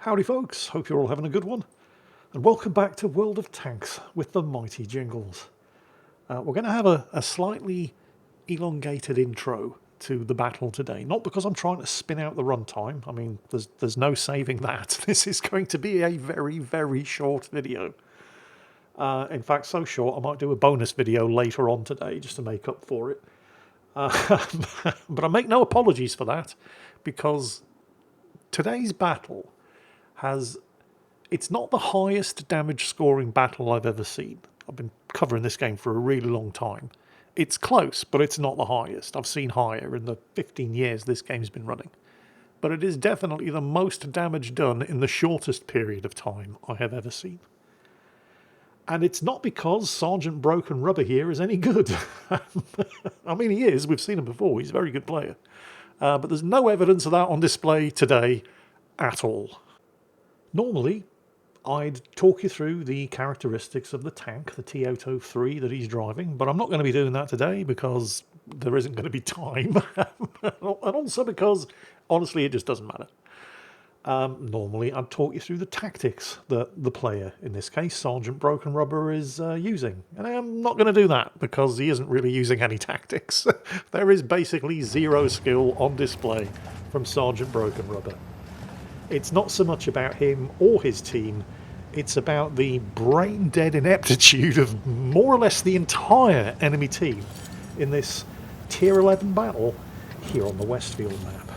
Howdy folks, hope you're all having a good one, and welcome back to World of Tanks with the Mighty Jingles. We're going to have a slightly elongated intro to the battle today, not because I'm trying to spin out the runtime. I mean, there's no saving that. This is going to be a very, very short video. In fact, so short I might do a bonus video later on today just to make up for it. But I make no apologies for that, because today's battle it's not the highest damage scoring battle I've ever seen. I've been covering this game for a really long time. It's close, but it's not the highest. I've seen higher in the 15 years this game's been running. But it is definitely the most damage done in the shortest period of time I have ever seen. And it's not because Sergeant Broken Rubber here is any good. I mean, he is. We've seen him before. He's a very good player. But there's no evidence of that on display today at all. Normally, I'd talk you through the characteristics of the tank, the T-Auto 3 that he's driving, but I'm not going to be doing that today because there isn't going to be time. And also because, honestly, it just doesn't matter. Normally, I'd talk you through the tactics that the player, in this case, Sergeant Broken Rubber, is using. And I'm not going to do that because he isn't really using any tactics. There is basically zero skill on display from Sergeant Broken Rubber. It's not so much about him or his team, it's about the brain-dead ineptitude of more or less the entire enemy team in this Tier 11 battle here on the Westfield map.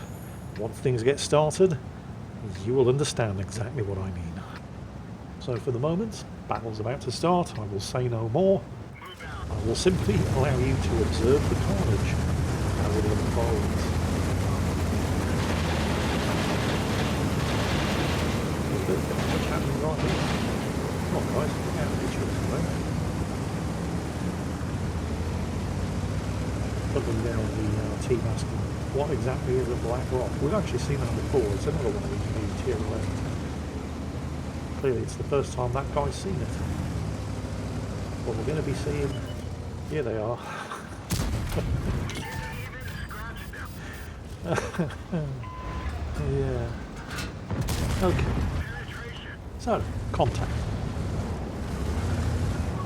Once things get started, you will understand exactly what I mean. So for the moment, battle's about to start. I will say no more. I will simply allow you to observe the carnage as it unfolds. What's happening right here? Come on guys, get out of each other's way. Looking down the T-mast, what exactly is a black rock? We've actually seen that before. It's another one of these new Tier 11 tanks. Clearly it's the first time that guy's seen it. What we're going to be seeing... Here they are. Yeah. Okay. So, contact.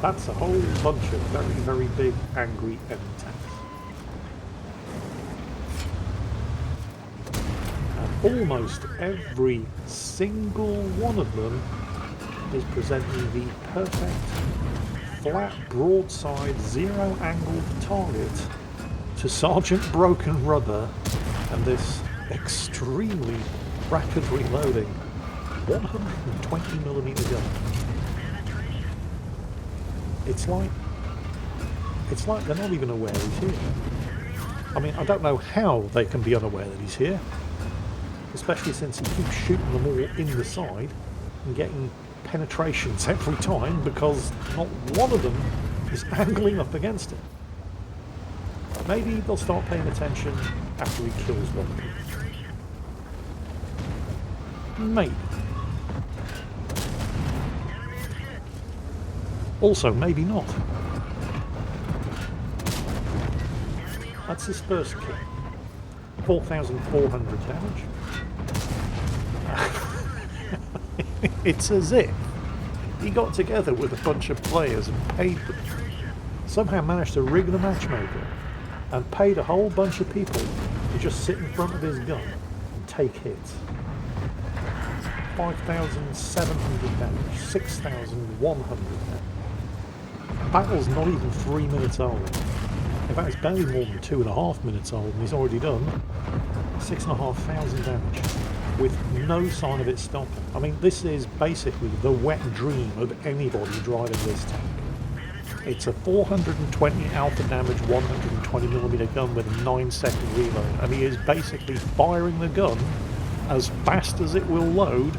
That's a whole bunch of very, very big, angry enemy tanks. And almost every single one of them is presenting the perfect, flat, broadside, zero-angled target to Sergeant Broken Rubber and this extremely rapid reloading 120mm gun. It's like they're not even aware he's here. I mean, I don't know how they can be unaware that he's here, especially since he keeps shooting them all in the side and getting penetrations every time because not one of them is angling up against him. Maybe they'll start paying attention after he kills one of them. Maybe. Also, maybe not. That's his first kill. 4,400 damage. It's as if he got together with a bunch of players and paid them. Somehow managed to rig the matchmaker and paid a whole bunch of people to just sit in front of his gun and take hits. 5,700 damage, 6,100 damage. Battle's not even 3 minutes old. In fact, it's barely more than 2.5 minutes old, and he's already done 6,500 damage with no sign of it stopping. I mean, this is basically the wet dream of anybody driving this tank. It's a 420 alpha damage 120mm gun with a 9-second reload, and he is basically firing the gun as fast as it will load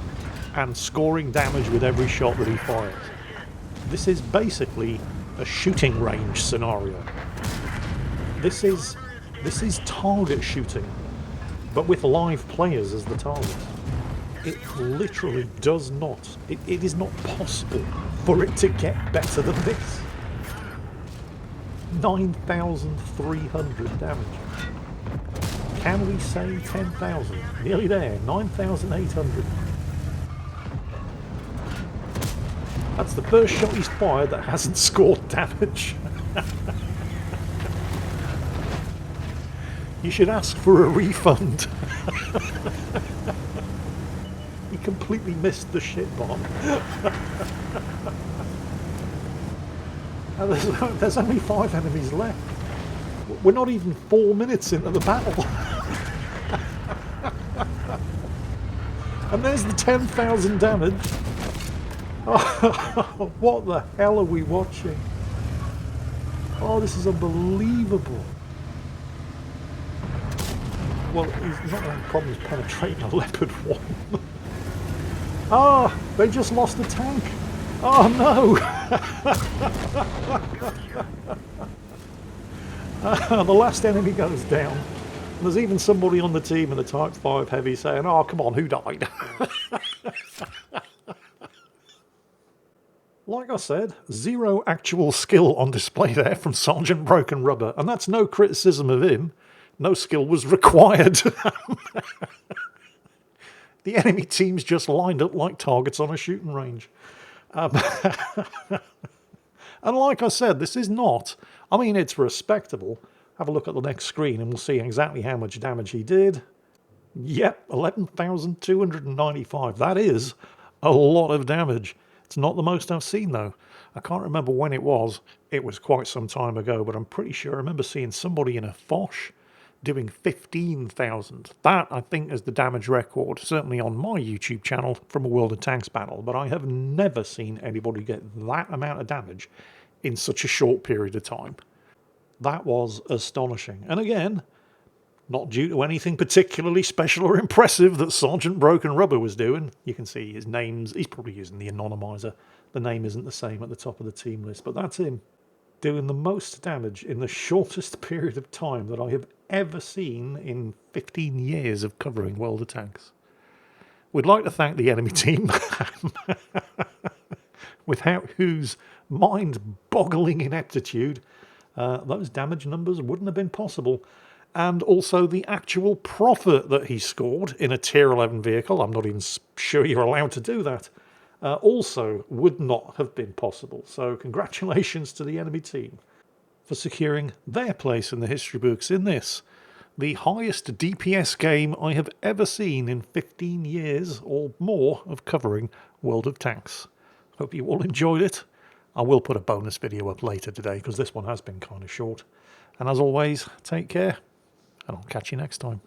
and scoring damage with every shot that he fires. This is basically a shooting range scenario. This is target shooting, but with live players as the target. It literally does not, it is not possible for it to get better than this. 9,300 damage. Can we say 10,000? Nearly there, 9,800. That's the first shot he's fired that hasn't scored damage. You should ask for a refund. He completely missed the shit bomb. And there's only 5 enemies left. We're not even 4 minutes into the battle. And there's the 10,000 damage. Oh, what the hell are we watching? Oh, this is unbelievable. Well, he's not going to have problems penetrating a leopard one. Ah, they just lost a tank. Oh no! The last enemy goes down. There's even somebody on the team in the Type 5 Heavy saying, oh, come on, who died? Like I said, 0 actual skill on display there from Sergeant Broken Rubber, and that's no criticism of him. No skill was required. The enemy team's just lined up like targets on a shooting range. And like I said, this is not... I mean, it's respectable. Have a look at the next screen and we'll see exactly how much damage he did. Yep, 11,295. That is a lot of damage. It's not the most I've seen, though. I can't remember when it was. It was quite some time ago, but I'm pretty sure I remember seeing somebody in a Foch doing 15,000. That, I think, is the damage record, certainly on my YouTube channel from a World of Tanks battle, but I have never seen anybody get that amount of damage in such a short period of time. That was astonishing. And again, not due to anything particularly special or impressive that Sergeant Broken Rubber was doing. You can see his name's... he's probably using the anonymizer. The name isn't the same at the top of the team list, but that's him doing the most damage in the shortest period of time that I have ever seen in 15 years of covering World of Tanks. We'd like to thank the enemy team, without whose mind-boggling ineptitude those damage numbers wouldn't have been possible. And also the actual profit that he scored in a Tier 11 vehicle, I'm not even sure you're allowed to do that, also would not have been possible. So congratulations to the enemy team for securing their place in the history books in this, the highest DPS game I have ever seen in 15 years or more of covering World of Tanks. Hope you all enjoyed it. I will put a bonus video up later today because this one has been kind of short. And as always, take care, and I'll catch you next time.